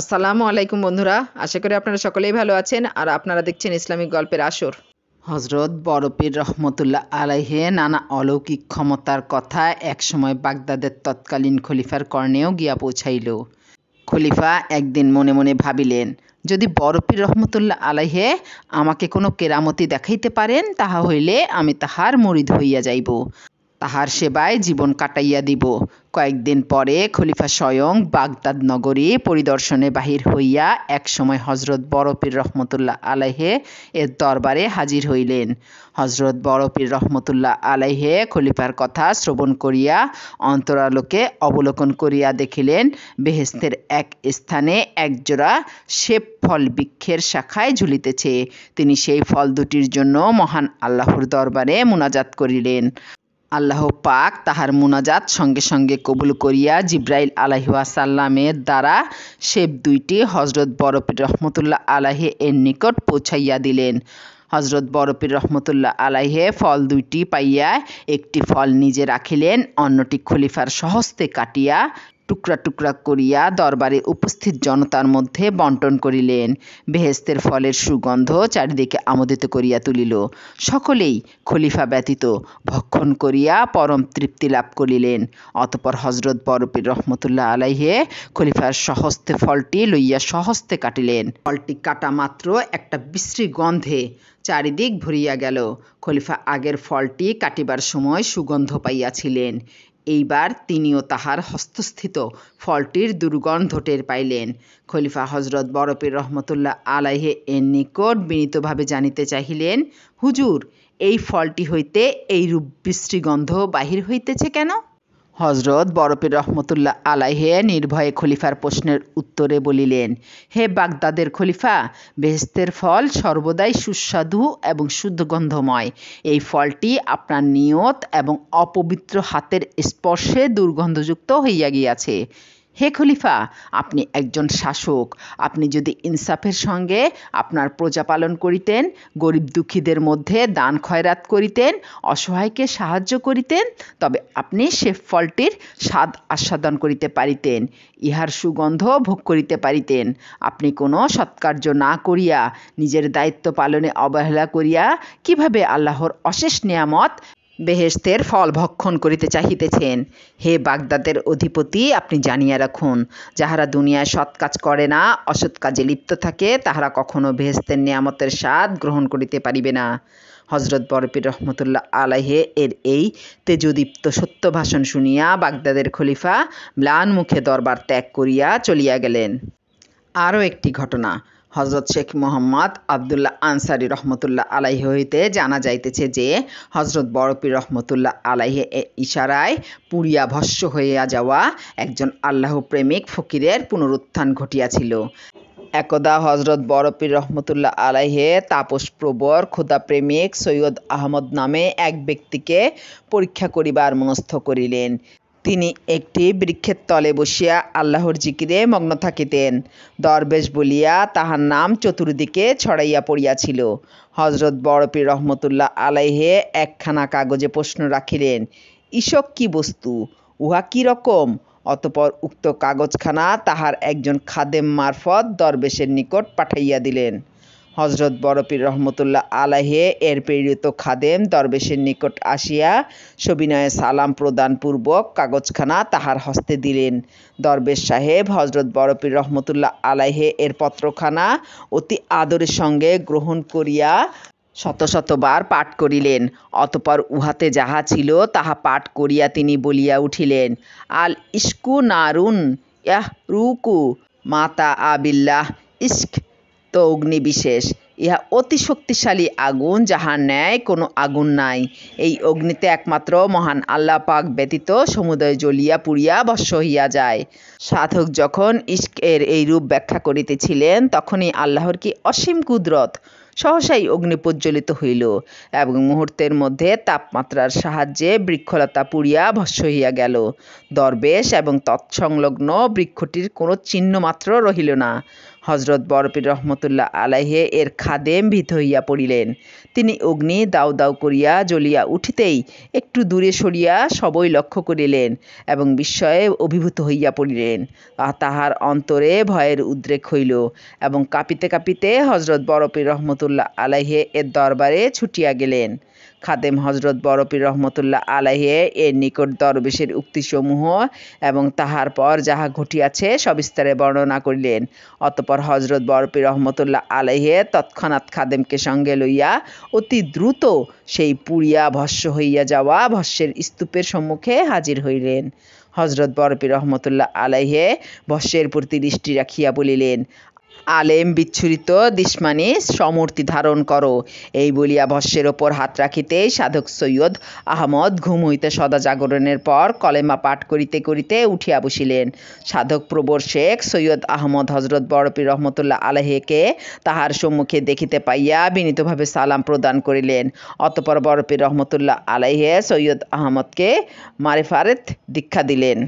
আসসালামু আলাইকুম বন্ধুরা, আশা করি আপনারা সকলেই ভালো আছেন আর আপনারা দেখছেন ইসলামিক গল্পের আসর। হজরত বড় পীর রহমতুল্লাহ আলাইহে নানা অলৌকিক ক্ষমতার কথা একসময় বাগদাদের তৎকালীন খলিফার কর্ণেও গিয়া পৌঁছাইল। খলিফা একদিন মনে মনে ভাবিলেন, যদি বড় পীর রহমতুল্লাহ আলাইহে আমাকে কোনো কেরামতি দেখাইতে পারেন, তাহা হইলে আমি তাহার মুরিদ হইয়া যাইব, তাহার সেবায় জীবন কাটাইয়া দিব। কয়েকদিন পরে খলিফা স্বয়ং বাগদাদ নগরী পরিদর্শনে বাহির হইয়া একসময় হজরত বড় পীর রহমতুল্লাহ আলাইহে এর দরবারে হাজির হইলেন। হজরত বড় পীর রহমতুল্লাহ আলাইহে খলিফার কথা শ্রবণ করিয়া অন্তরালোকে অবলোকন করিয়া দেখিলেন, বেহেশতের এক স্থানে একজোড়া সেব ফল বৃক্ষের শাখায় ঝুলিতেছে। তিনি সেই ফল দুটির জন্য মহান আল্লাহর দরবারে মুনাজাত করিলেন। আল্লাহ পাক তাহার মুনাজাত সঙ্গে সঙ্গে কবুল করিয়া জিব্রাইল আলাইহিওয়াসাল্লামের দ্বারা সেব দুইটি হজরত বড় পীর রহমতুল্লাহ আলাইহে এর নিকট পৌঁছাইয়া দিলেন। হজরত বড় পীর রহমতুল্লাহ আলাইহে ফল দুইটি পাইয়া একটি ফল নিজে রাখিলেন, অন্যটি খলিফার স্বহস্তে কাটিয়া টুকরা টুকরা করিয়া দরবারে উপস্থিত জনতার মধ্যে বন্টন করিলেন। বেহেশতের ফলের সুগন্ধ চারিদিকে আমোদিত করিয়া তুলিল। সকলেই খলিফা ব্যতীত ভক্ষণ করিয়া পরম তৃপ্তি লাভ করিলেন। অতঃপর হজরত বড় পীর রহমতুল্লাহ আলাইহে খলিফার স্বহস্তে ফলটি লইয়া স্বহস্তে কাটিলেন। ফলটি কাটা মাত্র একটা বিশ্রী গন্ধে চারিদিক ভরিয়া গেল। খলিফা আগের ফলটি কাটিবার সময় সুগন্ধ পাইয়াছিলেন, এইবার তিনিও তাহার হস্তস্থিত ফলটির দুর্গন্ধ টের পাইলেন। খলিফা হজরত বড় পীর রহমতুল্লাহ আলাইহে এর নিকট বিনীতভাবে জানিতে চাহিলেন, হুজুর, এই ফলটি হইতে এইরূপ বিশ্রী গন্ধ বাহির হইতেছে কেন? হজরত বড় পীর রহমতুল্লাহ আলাইহে নির্ভয়ে খলিফার প্রশ্নের উত্তরে বলিলেন, হে বাগদাদের খলিফা, বেহেশতের ফল সর্বদাই সুস্বাদু এবং শুদ্ধগন্ধময়। এই ফলটি আপনার নিয়ত এবং অপবিত্র হাতের স্পর্শে দুর্গন্ধযুক্ত হইয়া গিয়াছে। হে খলিফা, আপনি একজন শাসক। আপনি যদি ইনসাফের সঙ্গে আপনার প্রজা পালন করিতেন, গরিব দুঃখীদের মধ্যে দান খয়রাত করিতেন, অসহায়কে সাহায্য করিতেন, তবে আপনি সে ফলটির স্বাদ আস্বাদন করিতে পারিতেন, ইহার সুগন্ধ ভোগ করিতে পারিতেন। আপনি কোনো সৎকার্য না করিয়া, নিজের দায়িত্ব পালনে অবহেলা করিয়া কিভাবে আল্লাহর অশেষ নিয়ামত বেহেশতের ফল ভক্ষণ করিতে চাহিতেছেন? হে বাগদাদের অধিপতি, আপনি জানিয়া রাখুন, যাহারা দুনিয়ায় সৎ কাজ করে না, অসৎ কাজে লিপ্ত থাকে, তাহারা কখনো বেহেশতের নিয়ামতের স্বাদ গ্রহণ করিতে পারিবে না। হজরত বড় পীর রহমতুল্লাহ আলাইহে এর এই তেজোদীপ্ত সত্য ভাষণ শুনিয়া বাগদাদের খলিফা ম্লান মুখে দরবার ত্যাগ করিয়া চলিয়া গেলেন। আরও একটি ঘটনা হজরত শেখ মোহাম্মদ আবদুল্লাহ আনসারি রহমতুল্লাহ আলাইহি হইতে জানা যাইতেছে যে, হজরত বড় পীর রহমতুল্লাহ আলাইহি ইশারায় পুড়িয়া ভস্ম হইয়া যাওয়া একজন আল্লাহ প্রেমিক ফকিরের পুনরুত্থান ঘটিয়াছিল। একদা হজরত বড় পীর রহমতুল্লাহ আলাইহে তাপসপ্রবর খোদাপ্রেমিক সৈয়দ আহমদ নামে এক ব্যক্তিকে পরীক্ষা করিবার মনস্থ করিলেন। তিনি একটি বৃক্ষের তলে বসিয়া আল্লাহর জিকিরে মগ্ন থাকিতেন। দরবেশ বলিয়া তাহার নাম চতুর্দিকে ছড়াইয়া পড়িয়াছিল। হজরত বড় পীর রহমতুল্লাহ আলাইহে একখানা কাগজে প্রশ্ন রাখিলেন, ঈশক কি বস্তু, উহা কি রকম? অতঃপর উক্ত কাগজখানা তাহার একজন খাদেম মারফত দরবেশের নিকট পাঠাইয়া দিলেন। হজরত বড় পীর রহমতুল্লাহ আলাইহে এর প্রেরিত খাদেম দরবেশের নিকট আসিয়া সবিনয়ে সালাম প্রদানপূর্বক কাগজখানা তাহার হস্তে দিলেন। দরবেশ সাহেব হজরত বড় পীর রহমতুল্লাহ আলাইহে এর পত্রখানা অতি আদরের সঙ্গে গ্রহণ করিয়া শত শতবার পাঠ করিলেন। অতঃপর উহাতে যাহা ছিল তাহা পাঠ করিয়া তিনি বলিয়া উঠিলেন, আল ইস্কু নারুন ইয়াহরুকু মাতা আবিল্লাহ। ইস্ক তো অগ্নি বিশেষ, ইহা অতি শক্তিশালী আগুন, যাহার ন্যায় কোনো আগুন নাই। এই অগ্নিতে একমাত্র মহান আল্লাহ পাক ব্যতীত সমুদয় জ্বলিয়া পুড়িয়া ভস্ম হইয়া যায়। সাধক যখন ইস্ক এর এই রূপ ব্যাখ্যা করিতেছিলেন, তখনই আল্লাহর কি অসীম কুদরত, সহসাই অগ্নি প্রজ্বলিত হইল এবং মুহূর্তের মধ্যে তাপমাত্রার সাহায্যে বৃক্ষলতা পুড়িয়া ভস্ম হইয়া গেল। দরবেশ এবং তৎসংলগ্ন বৃক্ষটির কোনো চিহ্ন মাত্র রহিল না। হজরত বরপীর রহমতুল্লাহ আলাইহে এর খাদেম ভীত হইয়া পড়িলেন। তিনি অগ্নি দাউ দাউ করিয়া জ্বলিয়া উঠিতেই একটু দূরে সরিয়া সবই লক্ষ্য করিলেন এবং বিস্ময়ে অভিভূত হইয়া পড়িলেন। তাহার অন্তরে ভয়ের উদ্রেক হইল এবং কাঁপিতে কাঁপিতে হজরত বরপীর রহমতুল্লাহ আলাইহে এর দরবারে ছুটিয়া গেলেন। খাদেম হজরত বরপীর রহমতুল্লাহ আলাইহে এর নিকট দরবেশের উক্তিসমূহ এবং তাহার পর যাহা ঘটিয়াছে সবিস্তারে বর্ণনা করিলেন। অতঃপর হজরত বরপীর রহমতুল্লাহ আলাইহে তৎক্ষণাৎ খাদেমকে সঙ্গে লইয়া অতি দ্রুত সেই পুড়িয়া ভস্ম হইয়া যাওয়া ভস্মের স্তূপের সম্মুখে হাজির হইলেন। হজরত বরপীর রহমতুল্লাহ আলাইহে ভস্মের প্রতি দৃষ্টি রাখিয়া বলিলেন, আলেম বিচ্ছুরিত দিশমানি সমূর্তি ধারণ করো। এই বলিয়া ভস্মের ওপর হাত রাখিতেই সাধক সৈয়দ আহমদ ঘুম হইতে সদা জাগরণের পর কলেমা পাঠ করিতে করিতে উঠিয়া বসিলেন। সাধক প্রবর শেখ সৈয়দ আহমদ হজরত বরপীর রহমতুল্লাহ আলাইহিকে তাহার সম্মুখে দেখিতে পাইয়া বিনীতভাবে সালাম প্রদান করিলেন। অতঃপর বরপীর রহমতুল্লাহ আলাইহি সৈয়দ আহমদকে মারিফাত দীক্ষা দিলেন।